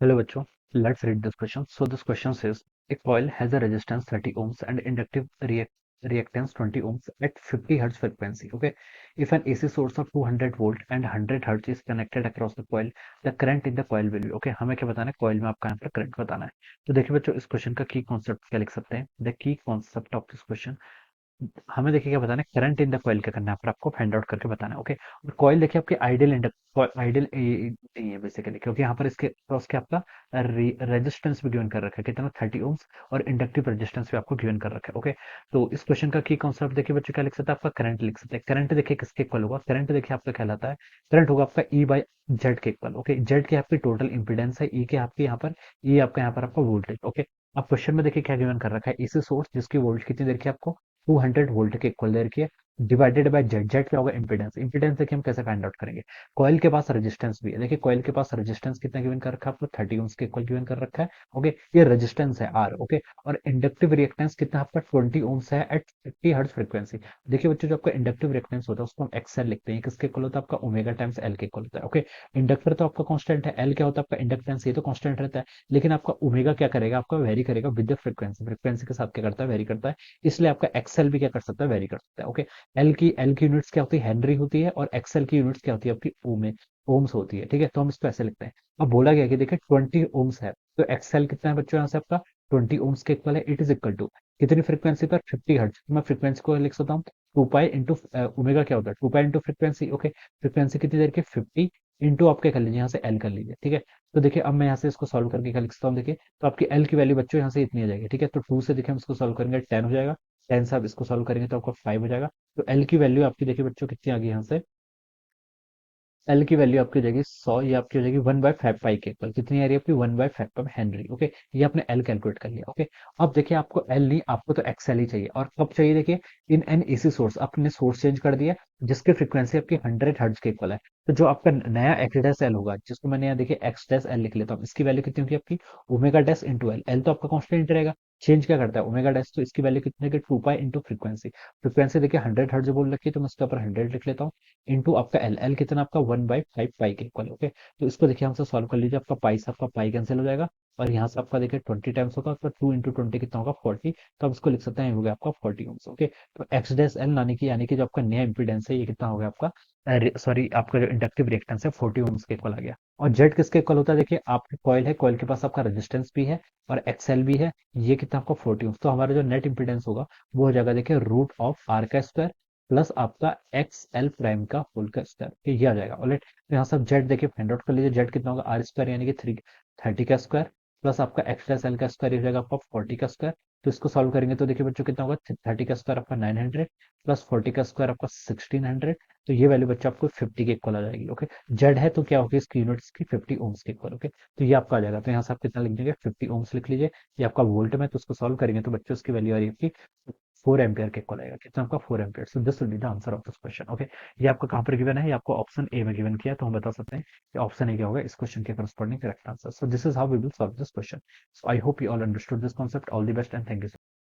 Hello बच्चों, let's read this question. So this question says a coil has a resistance 30 ohms and inductive reactance 20 ohms at 50 hertz frequency. Okay, if an AC source of 200 volt and 100 hertz is connected across the coil, the current in the coil will be. Okay, हमें क्या बताना है? Coil में आपका यहाँ पर current बताना है. तो देखिए बच्चों, इस क्वेश्चन का की कॉन्सेप्ट क्या लिख सकते हैं? The key concept of this question, हमें देखिए क्या बताना है, करंट इन द कॉइल क्या करना है, पर आपको फाइंड आउट करके बताना है. ओके, और कॉइल देखिए आपकी आइडियल नहीं है बेसिकली, क्योंकि यहाँ पर इसके क्रॉस के आपका रेजिस्टेंस भी गिवन कर रखा है, कितना 30 ओम्स, और इंडक्टिव रेजिस्टेंस भी आपको गिवन कर रखा है. ओके, तो इस क्वेश्चन का की कॉन्सेप्ट देखिए बच्चों क्या लिख सकते हैं, आपका करंट लिख सकते हैं. करंट देखिए किसके इक्वल होगा? करंट देखिए आपका कहलाता है, करंट होगा आपका ई बाई जेड के इक्वल. ओके, जेड की आपकी टोटल इंपीडेंस है, ई के आपकी यहाँ पर, ई आपका यहाँ पर आपका वोल्टेज. ओके, अब क्वेश्चन में देखिए क्या गिवन कर रखा है, इसी सोर्स जिसकी वोल्ट कितनी देर की आपको 200 वोल्ट के इक्वल देर की है, डिवाइडेड बाय जेड. जेड क्या होगा? इंपीडेंस. इंपीडेंस देखिए हम कैसे फाइंड आउट करेंगे, कॉइल के पास रेजिस्टेंस भी है. देखिए कॉइल के पास रेजिस्टेंस कितना गिवन कर रखा है आपको? 30 ओम्स के इक्वल गिवन कर रखा है. ओके, ये रेजिस्टेंस है आर. ओके, और इंडक्टिव रिएक्टेंस कितना आपका 20 ओम्स है एट 50 हर्ट्ज फ्रीक्वेंसी. देखिए बच्चों, जो आपका इंडक्टिव रिएक्टेंस होता है उसको हम एक्सएल लिखते हैं. किसके इक्वल होता है? आपका ओमेगा टाइम्स एल के इक्वल होता है. ओके, इंडक्टर तो आपका कांस्टेंट है, एल क्या होता है आपका? इंडक्टेंस. ये तो कांस्टेंट रहता है, लेकिन आपका ओमेगा क्या करेगा? आपका वेरी करेगा विद द फ्रीक्वेंसी. फ्रीक्वेंसी के साथ क्या करता है? वेरी करता है. इसलिए आपका एक्सएल भी क्या कर सकता है? वेरी कर सकता है. ओके, एल की यूनिट्स क्या होती है? हेनरी होती है, और एक्सएल की यूनिट्स क्या होती है आपकी? ओम्स होती है. ठीक है, तो हम इसको ऐसे लिखते हैं. अब बोला गया कि देखिए 20 ओम्स है, तो एक्सएल कितना है बच्चों? यहाँ से आपका 20 ओम्स के इक्वल है. इट इज इक्वल टू कितनी फ्रीक्वेंसी पर? 50 हर्ट्ज. मैं फ्रीक्वेंसी को लिख सकता हूँ 2 पाई इंटू ओमेगा क्या होता है? 2 pi into frequency. Okay, frequency कितनी देर की? 50 इंटू आपके कर लीजिए यहाँ से एल कर लीजिए. ठीक है, तो देखिए अब मैं यहाँ से इसको सॉल्व करके क्या लिख सकता हूँ? देखिए, तो आपकी एल की वैल्यू बच्चों यहाँ से इतनी आ जाएगी. ठीक है, तो 2 से देखिए हम इसको सॉल्व करेंगे 10 हो जाएगा. 10 से आप इसको सॉल्व करेंगे तो आपका 5 हो जाएगा. तो एल की वैल्यू आपकी देखिए बच्चों कितनी आ गई यहाँ से, एल की वैल्यू आपकी हो जाएगी 100. ये आपकी हो जाएगी 1/5 पाई के इक्वल. कितनी आ रही है आपकी? 1/5 हेनरी. ओके, ये आपने एल कैलकुलेट कर लिया. ओके, अब देखिए आपको एल नहीं, आपको तो एक्सएल ही चाहिए. और कब चाहिए? देखिए, इन एन एसी सोर्स, आपने सोर्स चेंज कर दिया जिसकी फ्रीक्वेंसी आपकी 100 हर्ट्ज के इक्वल है. तो जो आपका नया एक्स डैश एल होगा, जिसको मैंने यहाँ देखिए एक्स डैश एल लिख लेता हूँ, इसकी वैल्यू कितनी होगी आपकी? Omega dash into L. L तो आपका कॉन्स्टेंट रहेगा, चेंज क्या करता है? Omega dash. तो इसकी वैल्यू कितनी है? 2 पाई इंटू फ्रीक्वेंसी. फ्रीक्वेंसी देखिए 100 हर्ट्ज बोल रखी है, तो मैं इसके ऊपर 100 लिख लेता हूँ, इंटू आपका एल. एल कितना आपका? 1/5 पाई के इक्वल. ओके, तो इसको देखिए हमसे सॉल्व कर लीजिए. आपका पाई से आपका पाई कैंसिल हो जाएगा, और यहाँ से आपका देखिए 20 टाइम्स होगा, तो 2 इंटू 20 कितना होगा? 40. तो आप इसको लिख सकते हैं, ये हो गया आपका 40 ओम्स. ओके, तो एक्स डैश एल यानी कि जो आपका नया इंपीडेंस है, ये कितना हो गया आपका? सॉरी, आपका जो इंडक्टिव रिएक्टेंस है 40 ओम्स के इक्वल आ गया. और जेड किसके इक्वल होता है? देखिए, आपकी कॉइल है, कॉइल के पास आपका रेजिस्टेंस भी है और एक्सएल भी है. ये कितना आपका? 40 ओम्स. तो हमारा जो नेट इंपीडेंस होगा वो हो जाएगा देखिए रूट ऑफ आर का स्क्वायर प्लस आपका एक्स एल प्राइम का होल का स्क्वायर. ये आ जाएगा. ऑलराइट, तो यहाँ सब जेड देखिए फाइंड आउट कर लीजिए. जेड कितना होगा? आर स्क्वायर यानी कि 30 का स्क्वायर प्लस आपका एक्स प्लस एल का स्क्वायर, हो जाएगा आपका 40 का स्क्वायर. तो इसको सॉल्व करेंगे तो देखिए बच्चों कितना होगा? 30 का स्क्वायर आपका 900 प्लस 40 का स्क्वायर आपका 1600. तो ये वैल्यू बच्चों आपको 50 के इक्वल आ जाएगी. ओके, जेड है तो क्या होगी इसकी यूनिट्स की? 50 ओम्स के इक्वल. ओके, तो ये आपका आ जाएगा. तो यहाँ से आप कितना लिख देंगे? 50 ओम्स लिख लीजिए. ये आपका वोल्ट में, तो उसको सॉल्व करेंगे तो बच्चों इसकी वैल्यू आ रही है आपकी 4 एम्पियर के इक्वल आएगा. कितना आपका? 4 ampere. So this will be the answer of this question. Okay, ये आपको कहाँ पर गिवन है? ये आपको ऑप्शन ए में गिवन किया है, तो हम बता सकते हैं कि ऑप्शन ए क्या होगा इस क्वेश्चन के corresponding correct answer. So this is how we will solve this question. So I hope you all understood this concept. All the best and thank you.